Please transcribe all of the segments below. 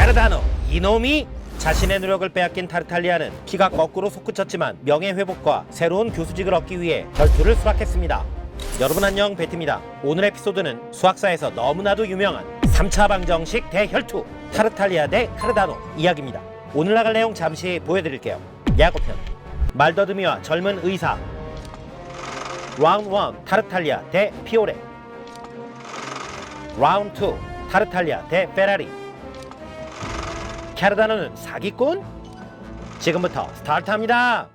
카르다노 이놈이! 자신의 노력을 빼앗긴 타르탈리아는 피가 거꾸로 솟구쳤지만 명예회복과 새로운 교수직을 얻기 위해 결투를 수락했습니다. 여러분 안녕, 베트입니다. 오늘 에피소드는 수학사에서 너무나도 유명한 3차 방정식 대혈투 타르탈리아 대 카르다노 이야기입니다. 오늘 나갈 내용 잠시 보여드릴게요. 야구편 말더듬이와 젊은 의사. 라운드 1 타르탈리아 대 피오레. 라운드 2 타르탈리아 대 페라리. 카르다노는 사기꾼? 지금부터 스타트합니다.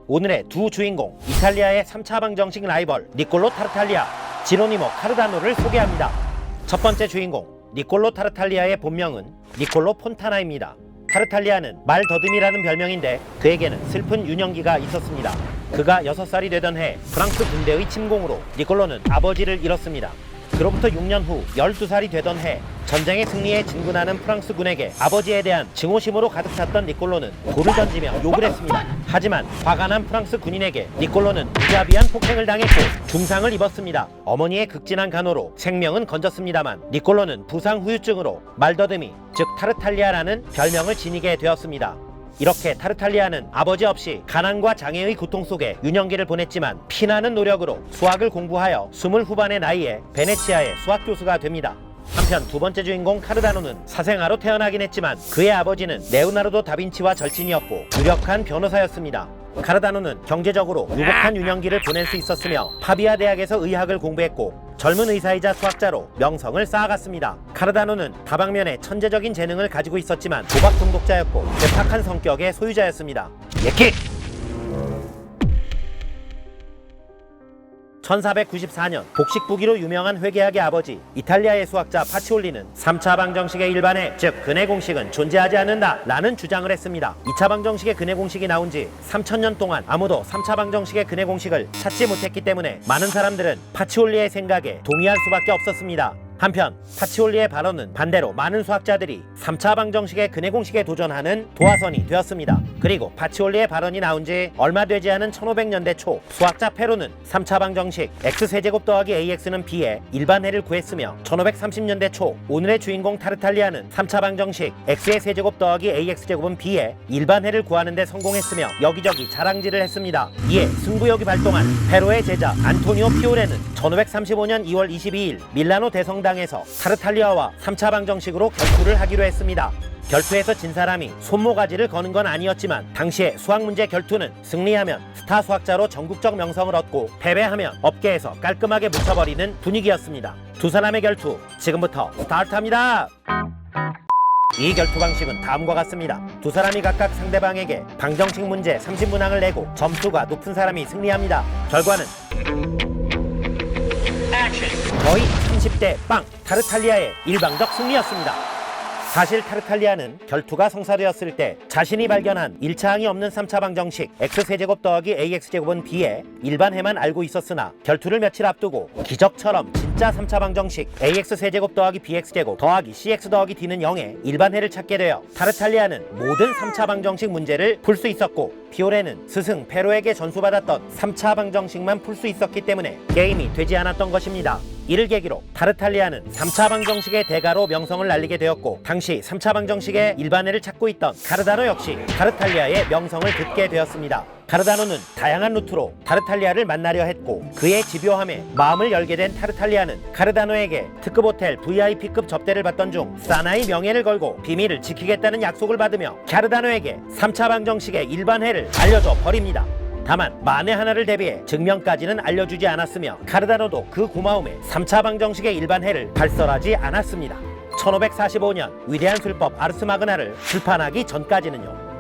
오늘의 두 주인공, 이탈리아의 3차 방정식 라이벌 니콜로 타르탈리아, 지로니모 카르다노를 소개합니다. 첫 번째 주인공, 니콜로 타르탈리아의 본명은 니콜로 폰타나입니다. 타르탈리아는 말더듬이라는 별명인데 그에게는 슬픈 유년기가 있었습니다. 그가 6살이 되던 해 프랑스 군대의 침공으로 니콜로는 아버지를 잃었습니다. 그로부터 6년 후 12살이 되던 해 전쟁의 승리에 진군하는 프랑스 군에게 아버지에 대한 증오심으로 가득 찼던 니콜로는 돌을 던지며 욕을 했습니다. 하지만 화가 난 프랑스 군인에게 니콜로는 무자비한 폭행을 당했고 중상을 입었습니다. 어머니의 극진한 간호로 생명은 건졌습니다만 니콜로는 부상 후유증으로 말더듬이, 즉 타르탈리아라는 별명을 지니게 되었습니다. 이렇게 타르탈리아는 아버지 없이 가난과 장애의 고통 속에 유년기를 보냈지만 피나는 노력으로 수학을 공부하여 20 후반의 나이에 베네치아의 수학 교수가 됩니다. 한편 두 번째 주인공 카르다노는 사생아로 태어나긴 했지만 그의 아버지는 레오나르도 다빈치와 절친이었고 유력한 변호사였습니다. 카르다노는 경제적으로 유복한 유년기를 보낼 수 있었으며 파비아 대학에서 의학을 공부했고 젊은 의사이자 수학자로 명성을 쌓아갔습니다. 카르다노는 다방면에 천재적인 재능을 가지고 있었지만 도박 중독자였고 괴팍한 성격의 소유자였습니다. 예킥! 1494년 복식부기로 유명한 회계학의 아버지 이탈리아의 수학자 파치올리는 3차 방정식의 일반해, 즉 근해 공식은 존재하지 않는다 라는 주장을 했습니다. 2차 방정식의 근해 공식이 나온 지 3000년 동안 아무도 3차 방정식의 근해 공식을 찾지 못했기 때문에 많은 사람들은 파치올리의 생각에 동의할 수밖에 없었습니다. 한편 파치올리의 발언은 반대로 많은 수학자들이 3차 방정식의 근해 공식에 도전하는 도화선이 되었습니다. 그리고 파치올리의 발언이 나온 지 얼마 되지 않은 1500년대 초 수학자 페로는 3차 방정식 x세제곱 더하기 ax는 b의 일반해를 구했으며 1530년대 초 오늘의 주인공 타르탈리아는 3차 방정식 x의 세제곱 더하기 ax제곱은 b의 일반해를 구하는 데 성공했으며 여기저기 자랑질을 했습니다. 이에 승부욕이 발동한 페로의 제자 안토니오 피오레는 1535년 2월 22일 밀라노 대성당에서 타르탈리아와 3차 방정식으로 결투를 하기로 했습니다. 결투에서 진 사람이 손모가지를 거는 건 아니었지만 당시의 수학문제 결투는 승리하면 스타 수학자로 전국적 명성을 얻고 패배하면 업계에서 깔끔하게 묻혀버리는 분위기였습니다. 두 사람의 결투 지금부터 스타트합니다. 이 결투 방식은 다음과 같습니다. 두 사람이 각각 상대방에게 방정식 문제 30문항을 내고 점수가 높은 사람이 승리합니다. 결과는 거의 30대 빵! 타르탈리아의 일방적 승리였습니다. 사실 타르탈리아는 결투가 성사되었을 때 자신이 발견한 1차항이 없는 3차 방정식 x세제곱 더하기 ax제곱은 b의 일반해만 알고 있었으나 결투를 며칠 앞두고 기적처럼 진짜 3차 방정식 ax세제곱 더하기 bx제곱 더하기 cx 더하기 d는 0의 일반해를 찾게 되어 타르탈리아는 모든 3차 방정식 문제를 풀 수 있었고 피오레는 스승 페로에게 전수받았던 3차 방정식만 풀 수 있었기 때문에 게임이 되지 않았던 것입니다. 이를 계기로 타르탈리아는 3차 방정식의 대가로 명성을 날리게 되었고 당시 3차 방정식의 일반해를 찾고 있던 카르다노 역시 타르탈리아의 명성을 듣게 되었습니다. 카르다노는 다양한 루트로 타르탈리아를 만나려 했고 그의 집요함에 마음을 열게 된 타르탈리아는 카르다노에게 특급 호텔 VIP급 접대를 받던 중 사나이 명예를 걸고 비밀을 지키겠다는 약속을 받으며 카르다노에게 3차 방정식의 일반해를 알려줘 버립니다. 다만 만에 하나를 대비해 증명까지는 알려주지 않았으며 카르다노도 그 고마움에 3차 방정식의 일반해를 발설하지 않았습니다. 1545년 위대한 술법 아르스 마그나를 출판하기 전까지는요.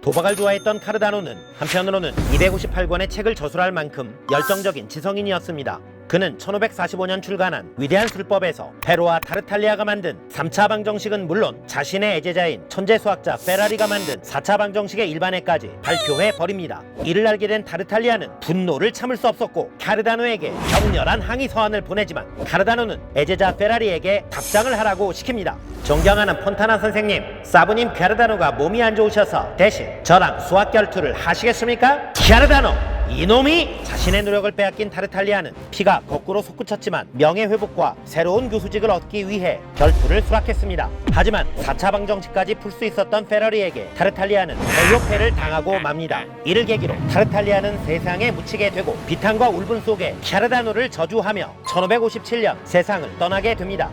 도박을 좋아했던 카르다노는 한편으로는 258권의 책을 저술할 만큼 열정적인 지성인이었습니다. 그는 1545년 출간한 위대한 술법에서 페로와 타르탈리아가 만든 3차 방정식은 물론 자신의 애제자인 천재 수학자 페라리가 만든 4차 방정식의 일반해까지 발표해 버립니다. 이를 알게 된 타르탈리아는 분노를 참을 수 없었고 카르다노에게 격렬한 항의 서한을 보내지만 카르다노는 애제자 페라리에게 답장을 하라고 시킵니다. 존경하는 폰타나 선생님, 사부님 카르다노가 몸이 안 좋으셔서 대신 저랑 수학 결투를 하시겠습니까? 카르다노! 이놈이! 자신의 노력을 빼앗긴 타르탈리아는 피가 거꾸로 솟구쳤지만 명예회복과 새로운 교수직을 얻기 위해 결투를 수락했습니다. 하지만 4차 방정식까지 풀 수 있었던 페러리에게 타르탈리아는 벨로패를 당하고 맙니다. 이를 계기로 타르탈리아는 세상에 묻히게 되고 비탄과 울분 속에 카르다노를 저주하며 1557년 세상을 떠나게 됩니다.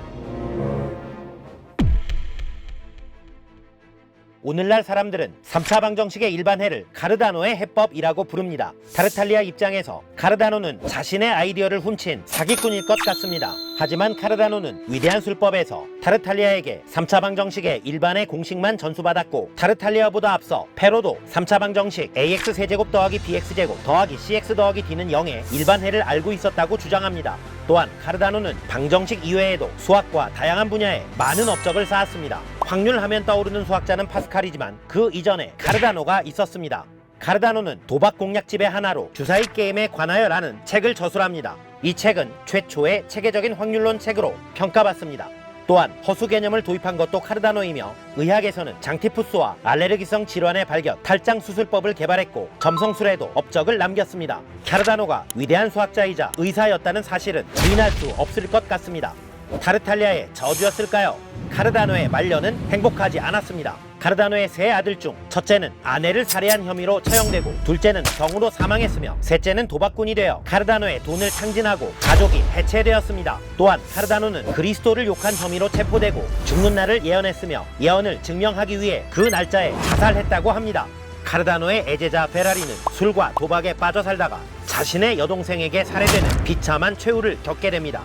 오늘날 사람들은 3차 방정식의 일반해를 카르다노의 해법이라고 부릅니다. 타르탈리아 입장에서 카르다노는 자신의 아이디어를 훔친 사기꾼일 것 같습니다. 하지만 카르다노는 위대한 술법에서 타르탈리아에게 3차 방정식의 일반의 공식만 전수받았고 타르탈리아보다 앞서 페로도 3차 방정식 AX 세제곱 더하기 BX제곱 더하기 CX 더하기 D는 0의 일반해를 알고 있었다고 주장합니다. 또한 카르다노는 방정식 이외에도 수학과 다양한 분야에 많은 업적을 쌓았습니다. 확률 하면 떠오르는 수학자는 파스칼이지만 그 이전에 카르다노가 있었습니다. 카르다노는 도박 공략집의 하나로 주사위 게임에 관하여라는 책을 저술합니다. 이 책은 최초의 체계적인 확률론 책으로 평가받습니다. 또한 허수 개념을 도입한 것도 카르다노이며 의학에서는 장티푸스와 알레르기성 질환의 발견, 탈장 수술법을 개발했고 점성술에도 업적을 남겼습니다. 카르다노가 위대한 수학자이자 의사였다는 사실은 부인할 수 없을 것 같습니다. 타르탈리아의 저주였을까요? 카르다노의 말년은 행복하지 않았습니다. 카르다노의 세 아들 중 첫째는 아내를 살해한 혐의로 처형되고 둘째는 병으로 사망했으며 셋째는 도박꾼이 되어 카르다노의 돈을 탕진하고 가족이 해체되었습니다. 또한 카르다노는 그리스도를 욕한 혐의로 체포되고 죽는 날을 예언했으며 예언을 증명하기 위해 그 날짜에 자살했다고 합니다. 카르다노의 애제자 베라리는 술과 도박에 빠져 살다가 자신의 여동생에게 살해되는 비참한 최후를 겪게 됩니다.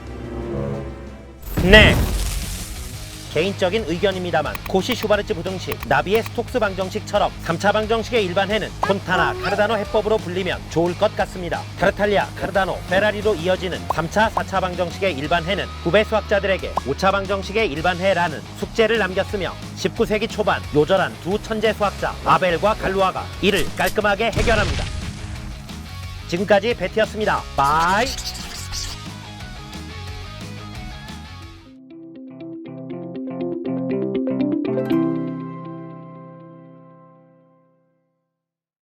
네, 개인적인 의견입니다만 코시 슈바르츠 부등식, 나비의 스톡스 방정식처럼 3차 방정식의 일반해는 폰타나 카르다노 해법으로 불리면 좋을 것 같습니다. 타르탈리아, 카르다노, 페라리로 이어지는 3차, 4차 방정식의 일반해는 후배 수학자들에게 5차 방정식의 일반해라는 숙제를 남겼으며 19세기 초반 요절한 두 천재 수학자 아벨과 갈루아가 이를 깔끔하게 해결합니다. 지금까지 베티였습니다. 바이.